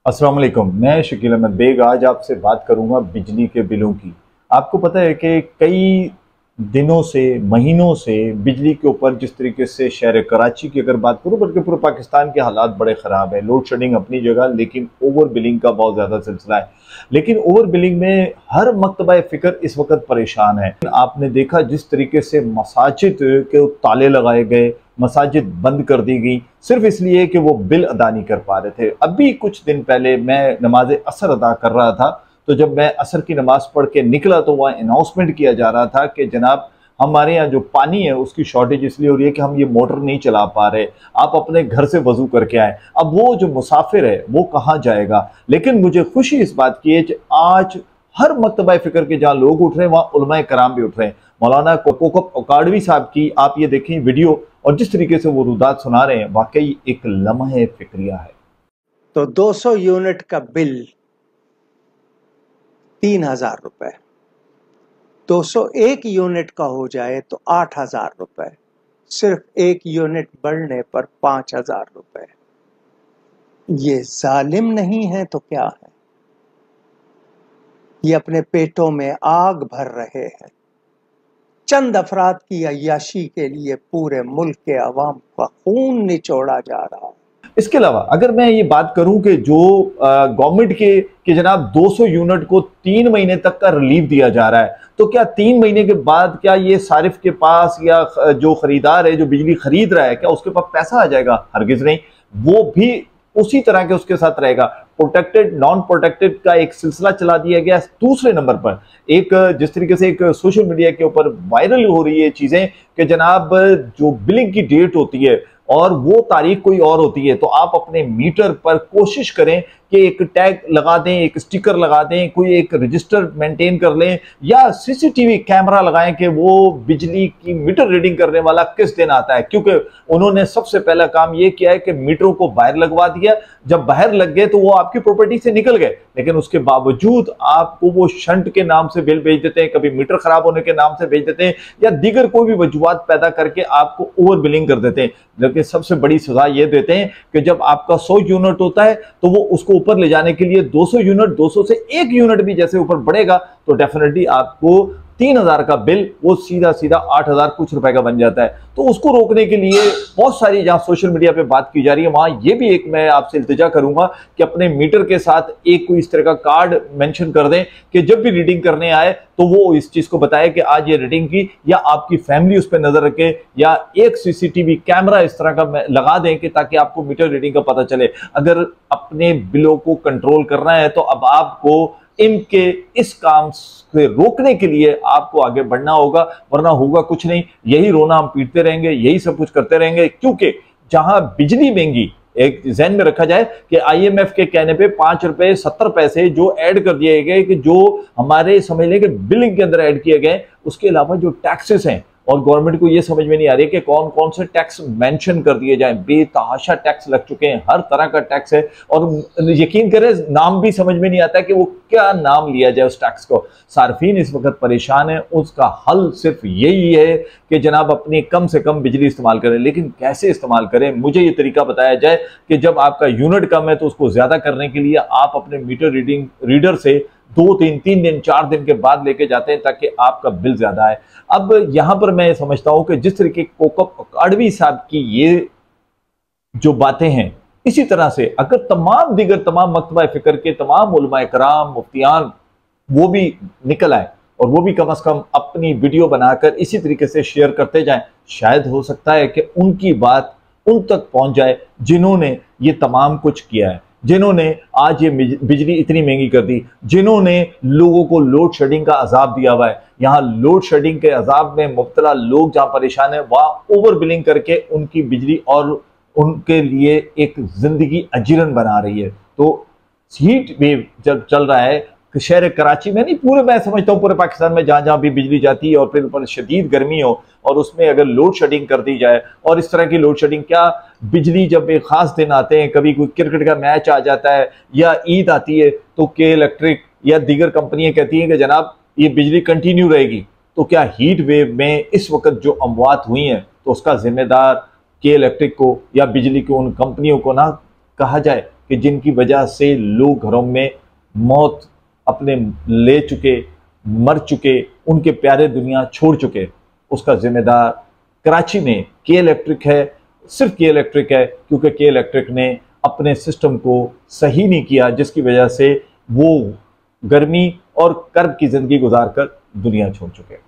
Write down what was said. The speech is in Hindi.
अस्सलाम वालेकुम। मैं शकील अहमद बेग आज आपसे बात करूंगा बिजली के बिलों की। आपको पता है कि कई दिनों से महीनों से बिजली के ऊपर जिस तरीके से शहर कराची की अगर बात करूं बल्कि पूरे पाकिस्तान के हालात बड़े ख़राब है। लोड शेडिंग अपनी जगह, लेकिन ओवर बिलिंग का बहुत ज़्यादा सिलसिला है। लेकिन ओवर बिलिंग में हर मकतबा फ़िक्र इस वक्त परेशान है। आपने देखा जिस तरीके से मसाजिद के ताले लगाए गए, मसाजिद बंद कर दी गई सिर्फ इसलिए कि वो बिल अदा नहीं कर पा रहे थे। अभी कुछ दिन पहले मैं नमाज असर अदा कर रहा था, तो जब मैं असर की नमाज पढ़ के निकला तो वहाँ अनाउंसमेंट किया जा रहा था कि जनाब हमारे यहाँ जो पानी है उसकी शॉर्टेज इसलिए हो रही है कि हम ये मोटर नहीं चला पा रहे, आप अपने घर से वजू करके आए। अब वो जो मुसाफिर है वो कहाँ जाएगा। लेकिन मुझे खुशी इस बात की है कि आज हर मकतबा फ़िक्र के जहाँ लोग उठ रहे हैं वहाँ उलमाए कराम भी उठ रहे हैं। मौलाना कोकब अकाडवी साहब की आप ये देखें वीडियो और जिस तरीके से वो रुदात सुना रहे हैं, वाकई एक लम्हे फिक्रिया है। तो 200 यूनिट का बिल 3,000 रुपए, 201 यूनिट का हो जाए तो 8,000 रुपए, सिर्फ एक यूनिट बढ़ने पर 5,000 रुपए। ये जालिम नहीं है तो क्या है? ये अपने पेटों में आग भर रहे हैं। चंद अफराद की अय्याशी के लिए पूरे मुल्क के अवाम का खून निचोड़ा जा रहा है। इसके अलावा अगर मैं ये बात करूं कि जो गवर्नमेंट के जनाब 200 यूनिट को 3 महीने तक का रिलीफ दिया जा रहा है, तो क्या 3 महीने के बाद क्या ये सारिफ के पास या जो खरीदार है जो बिजली खरीद रहा है क्या उसके पास पैसा आ जाएगा? हरगिज नहीं। वो भी उसी तरह के उसके साथ रहेगा। प्रोटेक्टेड नॉन प्रोटेक्टेड का एक सिलसिला चला दिया गया। दूसरे नंबर पर एक जिस तरीके से एक सोशल मीडिया के ऊपर वायरल हो रही है चीजें कि जनाब जो बिलिंग की डेट होती है और वो तारीख कोई और होती है, तो आप अपने मीटर पर कोशिश करें कि एक टैग लगा दें, एक स्टिकर लगा दें, कोई एक रजिस्टर मेंटेन कर लें या सीसीटीवी कैमरा लगाएं कि वो बिजली की मीटर रीडिंग करने वाला किस दिन आता है। क्योंकि उन्होंने सबसे पहला काम ये किया है कि मीटरों को बाहर लगवा दिया। जब बाहर लग गए तो वो आपकी प्रॉपर्टी से निकल गए, लेकिन उसके बावजूद आपको वो शंट के नाम से बिल भेज देते हैं, कभी मीटर खराब होने के नाम से भेज देते हैं या दीगर कोई भी वजूहात पैदा करके आपको ओवर बिलिंग कर देते हैं। जबकि सबसे बड़ी सजा ये देते हैं कि जब आपका 100 यूनिट होता है तो वो उसको ऊपर ले जाने के लिए 200 यूनिट, 200 से 1 यूनिट भी जैसे ऊपर बढ़ेगा तो डेफिनेटली आपको 3,000 का बिल वो सीधा सीधा 8,000 कुछ रुपए का बन जाता है। तो उसको रोकने के लिए बहुत सारी जहां सोशल मीडिया पे बात की जा रही है, वहां ये भी एक मैं आपसे इल्तिजा करूंगा कि अपने मीटर के साथ एक कोई इस तरह का कार्ड मेंशन कर दें कि जब भी रीडिंग करने आए तो वो इस चीज को बताए कि आज ये रीडिंग की, या आपकी फैमिली उस पर नजर रखे, या एक सीसीटीवी कैमरा इस तरह का लगा दें कि ताकि आपको मीटर रीडिंग का पता चले। अगर अपने बिलों को कंट्रोल करना है तो अब आपको इनके इस काम से रोकने के लिए आपको आगे बढ़ना होगा, वरना होगा कुछ नहीं। यही रोना हम पीटते रहेंगे, यही सब कुछ करते रहेंगे। क्योंकि जहां बिजली महंगी, एक जहन में रखा जाए कि आईएमएफ के कहने पे 5 रुपए 70 पैसे जो ऐड कर दिए गए, कि जो हमारे समझ लें कि बिलिंग के अंदर ऐड किए गए, उसके अलावा जो टैक्सेस हैं, और गवर्नमेंट को यह समझ में नहीं आ रही कि कौन कौन से टैक्स मेंशन कर दिए जाएं। बेतहाशा टैक्स लग चुके हैं, हर तरह का टैक्स है, और यकीन करें नाम भी समझ में नहीं आता कि वो क्या नाम लिया जाए उस टैक्स को। सार्फिन इस वक्त परेशान है, उसका हल सिर्फ यही है कि जनाब अपनी कम से कम बिजली इस्तेमाल करें। लेकिन कैसे इस्तेमाल करें, मुझे ये तरीका बताया जाए कि जब आपका यूनिट कम है तो उसको ज्यादा करने के लिए आप अपने मीटर रीडर से 2-3 दिन 4 दिन के बाद लेके जाते हैं ताकि आपका बिल ज्यादा आए। अब यहां पर मैं समझता हूं कि जिस तरीके कोकब अकाडवी साहब की ये जो बातें हैं, इसी तरह से अगर तमाम मकतबा फिक्र के तमाम उलमाए कराम, मुफ्तियान वो भी निकल आए और वो भी कम से कम अपनी वीडियो बनाकर इसी तरीके से शेयर करते जाएं, शायद हो सकता है कि उनकी बात उन तक पहुंच जाए जिन्होंने ये तमाम कुछ किया है, जिन्होंने आज ये बिजली इतनी महंगी कर दी, जिन्होंने लोगों को लोड शेडिंग का अजाब दिया हुआ है। यहाँ लोड शेडिंग के अजाब में मुब्तला लोग जहां परेशान है, वहां ओवर बिलिंग करके उनकी बिजली और उनके लिए एक जिंदगी अजीरन बना रही है। तो हीट वेव जब चल रहा है शहर कराची में नहीं, पूरे मैं समझता हूँ पूरे पाकिस्तान में जहां जहां भी बिजली जाती है और फिर ऊपर शदीद गर्मी हो और उसमें अगर लोड शेडिंग कर दी जाए, और इस तरह की लोड शेडिंग, क्या बिजली जब एक खास दिन आते हैं, कभी कोई क्रिकेट का मैच आ जाता है या ईद आती है, तो के इलेक्ट्रिक या दीगर कंपनियां कहती हैं कि जनाब ये बिजली कंटिन्यू रहेगी। तो क्या हीट वेव में इस वक्त जो अमवात हुई हैं तो उसका जिम्मेदार के इलेक्ट्रिक को या बिजली को उन कंपनियों को ना कहा जाए? कि जिनकी वजह से लोग घरों में मौत अपने ले चुके, मर चुके, उनके प्यारे दुनिया छोड़ चुके, उसका जिम्मेदार कराची में के इलेक्ट्रिक है। सिर्फ के इलेक्ट्रिक है क्योंकि के इलेक्ट्रिक ने अपने सिस्टम को सही नहीं किया, जिसकी वजह से वो गर्मी और कर्ब की जिंदगी गुजार कर दुनिया छोड़ चुके।